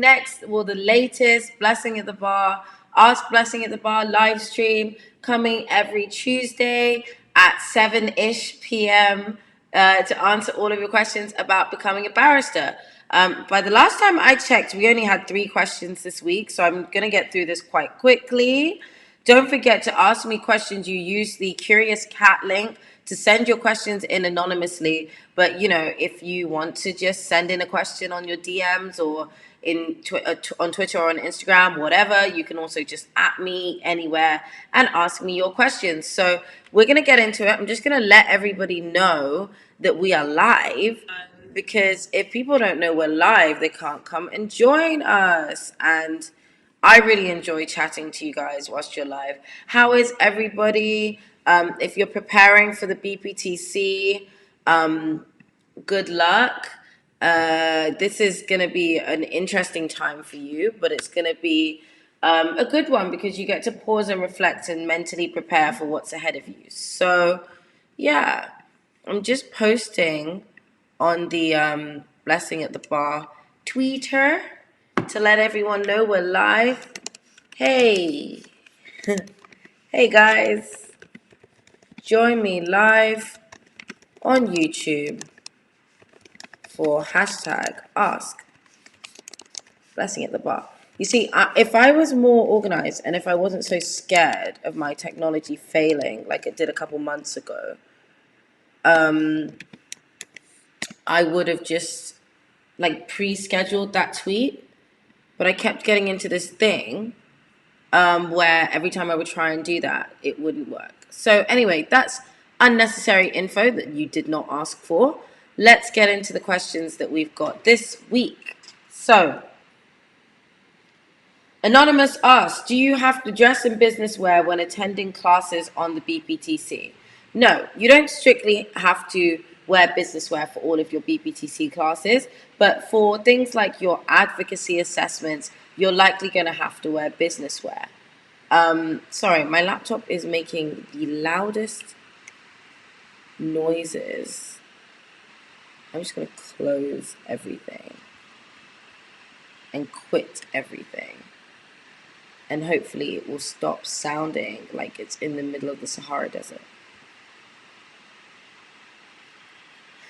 the latest Blessing at the Bar, Ask Blessing at the Bar live stream coming every Tuesday at 7-ish p.m. To answer all of your questions about becoming a barrister. By the last time I checked, we only had 3 questions this week, so I'm going to get through this quite quickly. Don't forget to ask me questions. You use the Curious Cat link to send your questions in anonymously. But, if you want to just send in a question on your DMs or on Twitter or on Instagram, whatever, you can also just at me anywhere and ask me your questions. So we're going to get into it. I'm just going to let everybody know that we are live, because if people don't know we're live, they can't come and join us. And I really enjoy chatting to you guys whilst you're live. How is everybody? If you're preparing for the BPTC, good luck. This is going to be an interesting time for you, but it's going to be a good one because you get to pause and reflect and mentally prepare for what's ahead of you. So, yeah, I'm just posting on the Blessing at the Bar Twitter to let everyone know we're live. Hey, hey guys, join me live on YouTube for hashtag Ask Blessing at the Bar. You see, if I was more organized and if I wasn't so scared of my technology failing like it did a couple months ago, I would have just pre-scheduled that tweet. But I kept getting into this thing where every time I would try and do that, it wouldn't work. So anyway, that's unnecessary info that you did not ask for. Let's get into the questions that we've got this week. So, Anonymous asks, do you have to dress in business wear when attending classes on the BPTC? No, you don't strictly have to wear business wear for all of your BPTC classes, but for things like your advocacy assessments, you're likely going to have to wear business wear. Sorry, my laptop is making the loudest noises. I'm just going to close everything and quit everything. And hopefully it will stop sounding like it's in the middle of the Sahara Desert.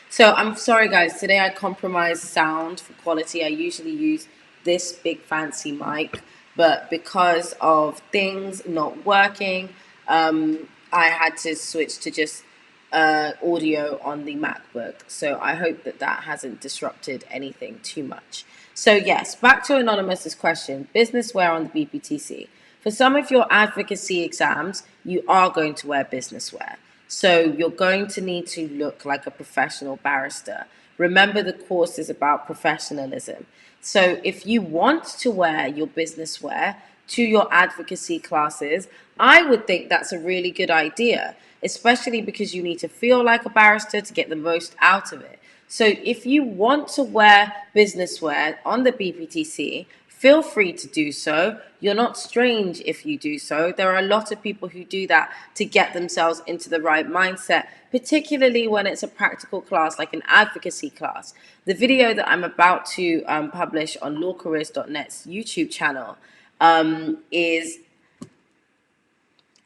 So I'm sorry guys, today I compromised sound for quality. I usually use this big fancy mic, but because of things not working, I had to switch to just audio on the MacBook. So I hope that hasn't disrupted anything too much. So yes, back to Anonymous's question, business wear on the BPTC. For some of your advocacy exams, you are going to wear business wear. So you're going to need to look like a professional barrister. Remember, the course is about professionalism. So if you want to wear your business wear to your advocacy classes, I would think that's a really good idea, especially because you need to feel like a barrister to get the most out of it. So if you want to wear business wear on the BPTC, feel free to do so. You're not strange if you do so. There are a lot of people who do that to get themselves into the right mindset, particularly when it's a practical class like an advocacy class. The video that I'm about to publish on lawcareers.net's YouTube channel is...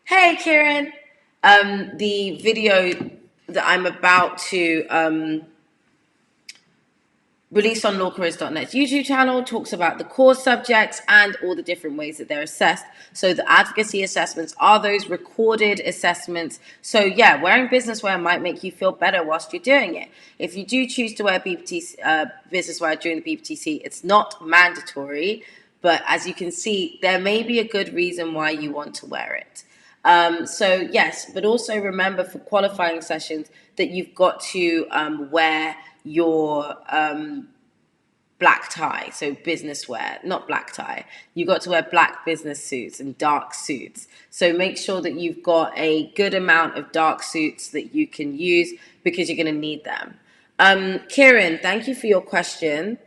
Hey, Kieran! The video that I'm about to... released on lawcareers.net's YouTube channel talks about the core subjects and all the different ways that they're assessed. So the advocacy assessments are those recorded assessments. So yeah, wearing business wear might make you feel better whilst you're doing it. If you do choose to wear BPTC, business wear during the BPTC, it's not mandatory. But as you can see, there may be a good reason why you want to wear it. So yes, but also remember for qualifying sessions that you've got to wear your black tie, so business wear, not black tie. You got to wear black business suits and dark suits. So make sure that you've got a good amount of dark suits that you can use because you're going to need them. Kieran, thank you for your question.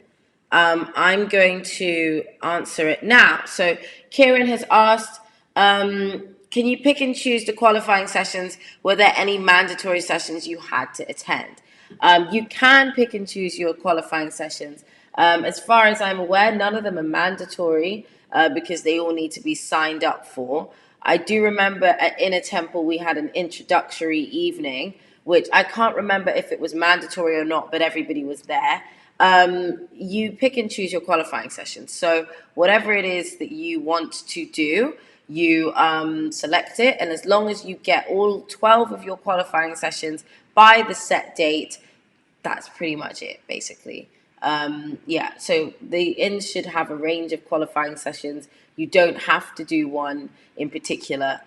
I'm going to answer it now. So Kieran has asked, can you pick and choose the qualifying sessions? Were there any mandatory sessions you had to attend? You can pick and choose your qualifying sessions. As far as I'm aware, none of them are mandatory because they all need to be signed up for. I do remember at Inner Temple we had an introductory evening, which I can't remember if it was mandatory or not, but everybody was there. You pick and choose your qualifying sessions. So whatever it is that you want to do, you select it, and as long as you get all 12 of your qualifying sessions by the set date, that's pretty much it, basically. Yeah, so the INS should have a range of qualifying sessions. You don't have to do one in particular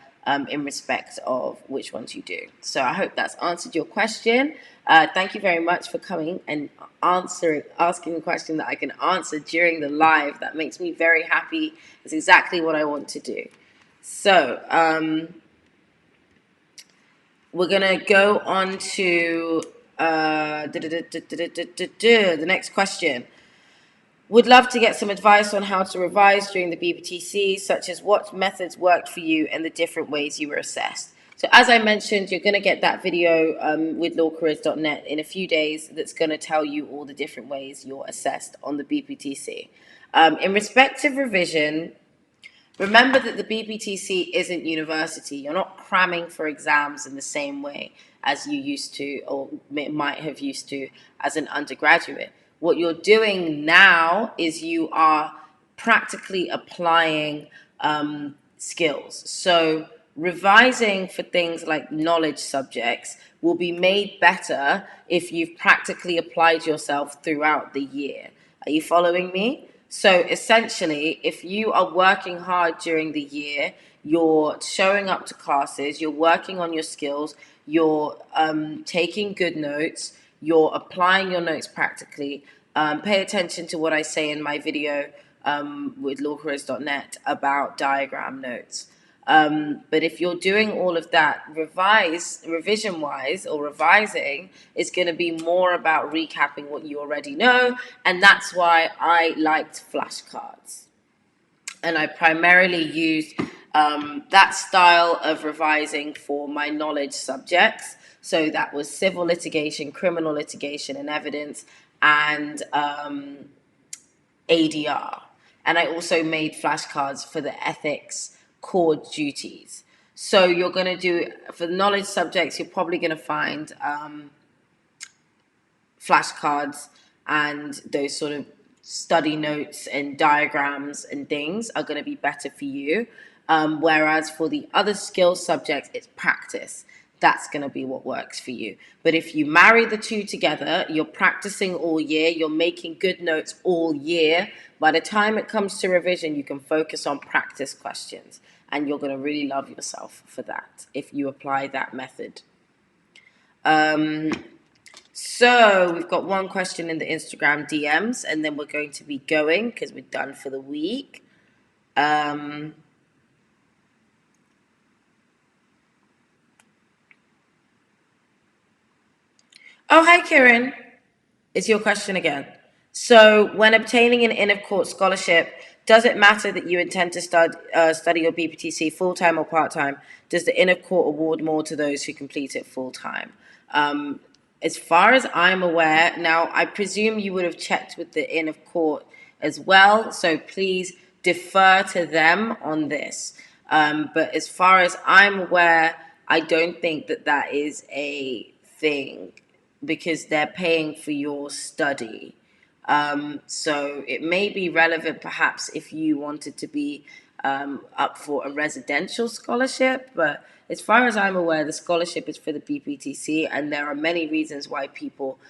in respect of which ones you do. So I hope that's answered your question. Thank you very much for coming and asking a question that I can answer during the live. That makes me very happy. It's exactly what I want to do. So we're going to go on to the next question. Would love to get some advice on how to revise during the BPTC, such as what methods worked for you and the different ways you were assessed. So as I mentioned, you're going to get that video with lawcareers.net in a few days that's going to tell you all the different ways you're assessed on the BPTC. In respect of revision, remember that the BPTC isn't university. You're not cramming for exams in the same way as you used to or might have used to as an undergraduate. What you're doing now is you are practically applying skills. So revising for things like knowledge subjects will be made better if you've practically applied yourself throughout the year. Are you following me? So essentially, if you are working hard during the year, you're showing up to classes, you're working on your skills, you're taking good notes, you're applying your notes practically. Pay attention to what I say in my video with lawcareers.net about diagram notes. But if you're doing all of that, revision-wise or revising is going to be more about recapping what you already know, and that's why I liked flashcards. And I primarily used that style of revising for my knowledge subjects. So that was civil litigation, criminal litigation and evidence, and ADR. And I also made flashcards for the ethics core duties. So you're going to do, for the knowledge subjects, you're probably going to find flashcards and those sort of study notes and diagrams and things are going to be better for you. Whereas for the other skill subjects, it's practice. That's going to be what works for you. But if you marry the two together, you're practicing all year, you're making good notes all year. By the time it comes to revision, you can focus on practice questions. And you're going to really love yourself for that if you apply that method. So we've got one question in the Instagram DMs, and then we're going to be going because we're done for the week. Oh, hi, Kieran. It's your question again. So when obtaining an in-of-court scholarship, does it matter that you intend to study your BPTC full-time or part-time? Does the in-of-court award more to those who complete it full-time? As far as I'm aware, now I presume you would have checked with the in-of-court as well, so please defer to them on this. But as far as I'm aware, I don't think that that is a thing because they're paying for your study. So it may be relevant perhaps if you wanted to be up for a residential scholarship, but as far as I'm aware, the scholarship is for the BPTC, and there are many reasons why people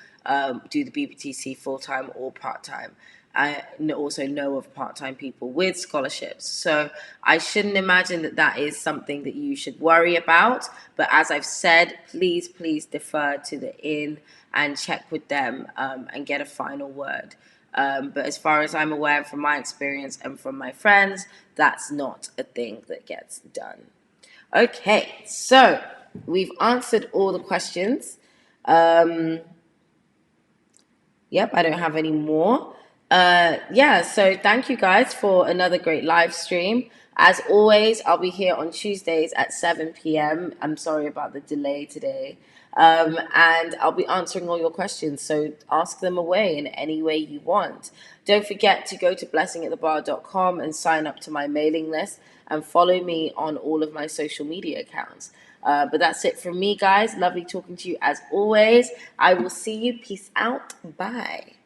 do the BPTC full-time or part-time. I also know of part-time people with scholarships. So I shouldn't imagine that that is something that you should worry about. But as I've said, please defer to the IN and check with them and get a final word. But as far as I'm aware, from my experience and from my friends, that's not a thing that gets done. Okay, so we've answered all the questions. Yep, I don't have any more. So thank you guys for another great live stream. As always, I'll be here on Tuesdays at 7 p.m. I'm sorry about the delay today. And I'll be answering all your questions. So ask them away in any way you want. Don't forget to go to blessingatthebar.com and sign up to my mailing list and follow me on all of my social media accounts. But that's it from me, guys. Lovely talking to you as always. I will see you. Peace out. Bye.